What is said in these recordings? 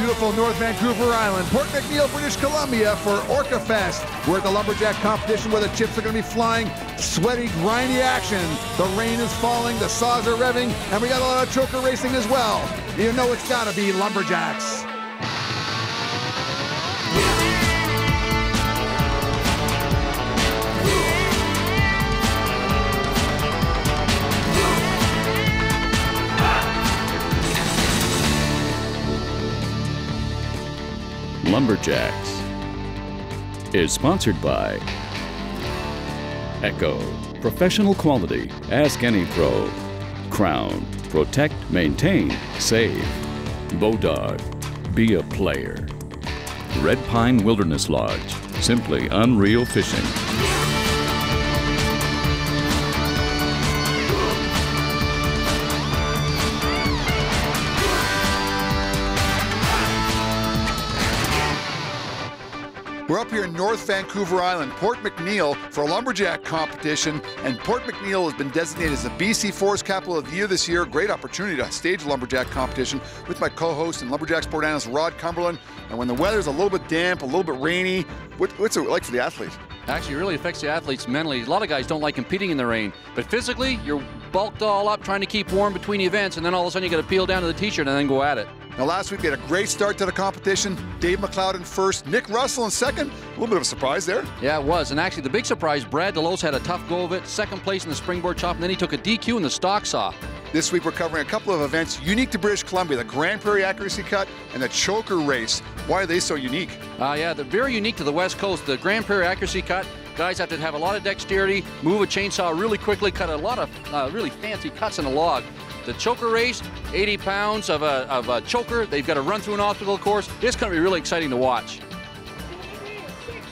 beautiful North Vancouver Island, Port McNeill, British Columbia for Orca Fest. We're at the Lumberjack competition where the chips are going to be flying. Sweaty, grindy action. The rain is falling, the saws are revving, and we got a lot of choker racing as well. You know it's got to be Lumberjacks. Lumberjacks is sponsored by Echo, professional quality, ask any pro. Crown, protect, maintain, save. Bodog, be a player. Red Pine Wilderness Lodge, simply unreal fishing. We're up here in North Vancouver Island, Port McNeill, for a Lumberjack competition, and Port McNeill has been designated as the BC Forest Capital of the Year this year. Great opportunity to stage a Lumberjack competition with my co-host and Lumberjack sport analyst Rod Cumberland. And when the weather's a little bit damp, a little bit rainy, what's it like for the athlete? Actually, it really affects the athletes mentally. A lot of guys don't like competing in the rain, but physically, you're bulked all up trying to keep warm between events, and then all of a sudden you got to peel down to the t-shirt and then go at it. Now, last week we had a great start to the competition. Dave McLeod in first, Nick Russell in second. A little bit of a surprise there. Yeah, it was. And actually, the big surprise, Brad DeLose had a tough go of it. Second place in the springboard chop, and then he took a DQ in the stock saw. This week we're covering a couple of events unique to British Columbia, the Grand Prairie Accuracy Cut and the Choker Race. Why are they so unique? Yeah, they're very unique to the West Coast. The Grand Prairie Accuracy Cut, guys have to have a lot of dexterity, move a chainsaw really quickly, cut a lot of really fancy cuts in a log. The Choker Race, 80 pounds of a choker. They've got to run through an obstacle course. It's going to be really exciting to watch.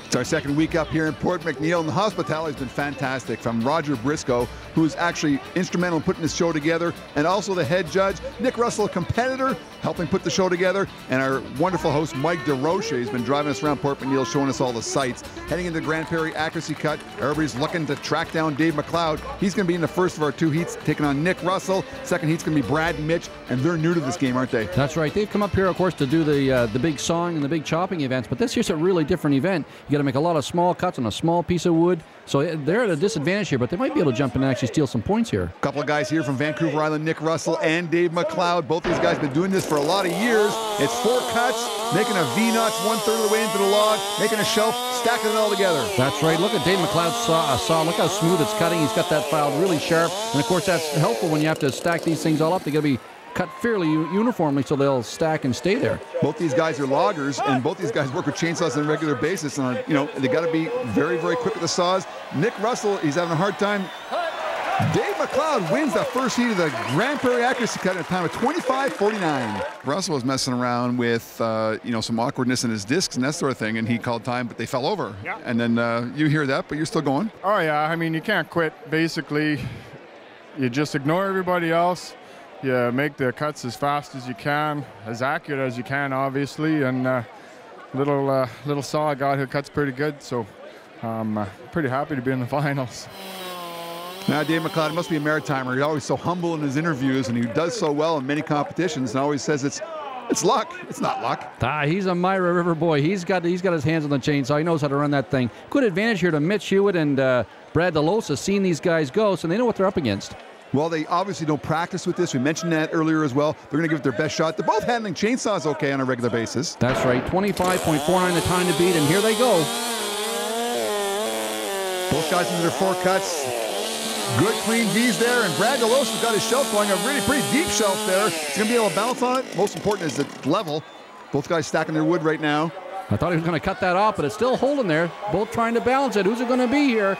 It's our second week up here in Port McNeill, and the hospitality has been fantastic from Roger Briscoe, who's actually instrumental in putting this show together, and also the head judge, Nick Russell, a competitor, helping put the show together, and our wonderful host, Mike DeRoche. He's been driving us around Port McNeill, showing us all the sights. Heading into the Grand Prairie Accuracy Cut, everybody's looking to track down Dave McLeod. He's going to be in the first of our two heats, taking on Nick Russell. Second heat's going to be Brad and Mitch, and they're new to this game, aren't they? That's right. They've come up here, of course, to do the big sawing and the big chopping events, but this year's a really different event. You got to make a lot of small cuts on a small piece of wood, so they're at a disadvantage here, but they might be able to jump in and actually steal some points here. A couple of guys here from Vancouver Island, Nick Russell and Dave McLeod. Both these guys have been doing this for a lot of years. It's 4 cuts, making a V-notch 1/3 of the way into the log, making a shelf, stacking it all together. That's right. Look at Dave McLeod's saw. Look how smooth it's cutting. He's got that file really sharp, and of course that's helpful when you have to stack these things all up. They got to be cut fairly uniformly so they'll stack and stay there. Both these guys are loggers, and both these guys work with chainsaws on a regular basis, and you know they got to be very, very quick with the saws. Nick Russell, he's having a hard time. Dave McLeod wins the first heat of the Grand Prairie Accuracy Cut at a time of 25:49. Russell was messing around with some awkwardness in his discs and that sort of thing, and he called time, but they fell over. Yeah. And then you hear that, but you're still going. Oh yeah, I mean you can't quit. Basically, you just ignore everybody else. You make the cuts as fast as you can, as accurate as you can, obviously, and little saw I got who cuts pretty good, so I'm pretty happy to be in the finals. Now, Dave McLeod must be a Maritimer. He's always so humble in his interviews, and he does so well in many competitions, and always says it's luck. It's not luck. He's a Myra River boy. He's got his hands on the chainsaw. He knows how to run that thing. Good advantage here to Mitch Hewitt and Brad DeLose has seen these guys go, so they know what they're up against. Well, they obviously don't practice with this. We mentioned that earlier as well. They're going to give it their best shot. They're both handling chainsaws okay on a regular basis. That's right. 25.49 the time to beat, and here they go. Both guys into their 4 cuts. Good clean V's there, and Brad DeLose has got his shelf going, a really pretty deep shelf there. He's going to be able to balance on it. Most important is the level. Both guys stacking their wood right now. I thought he was going to cut that off, but it's still holding there. Both trying to balance it. Who's it going to be here?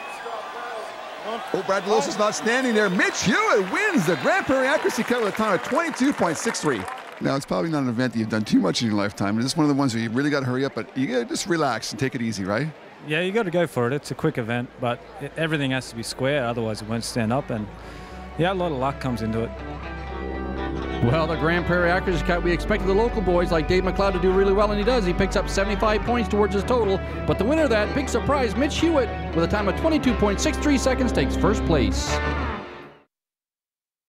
Oh, Brad DeLose is not standing there. Mitch Hewitt wins the Grand Prairie Accuracy Cut with a time of 22.63. Now, it's probably not an event that you've done too much in your lifetime. It's just one of the ones where you really got to hurry up, but you got to just relax and take it easy, right? Yeah, you got to go for it. It's a quick event, but everything has to be square, otherwise it won't stand up, and yeah, a lot of luck comes into it. Well, the Grand Prairie Accuracy Cut, we expected the local boys like Dave McLeod to do really well, and he does. He picks up 75 points towards his total. But the winner of that, big surprise, Mitch Hewitt, with a time of 22.63 seconds, takes first place.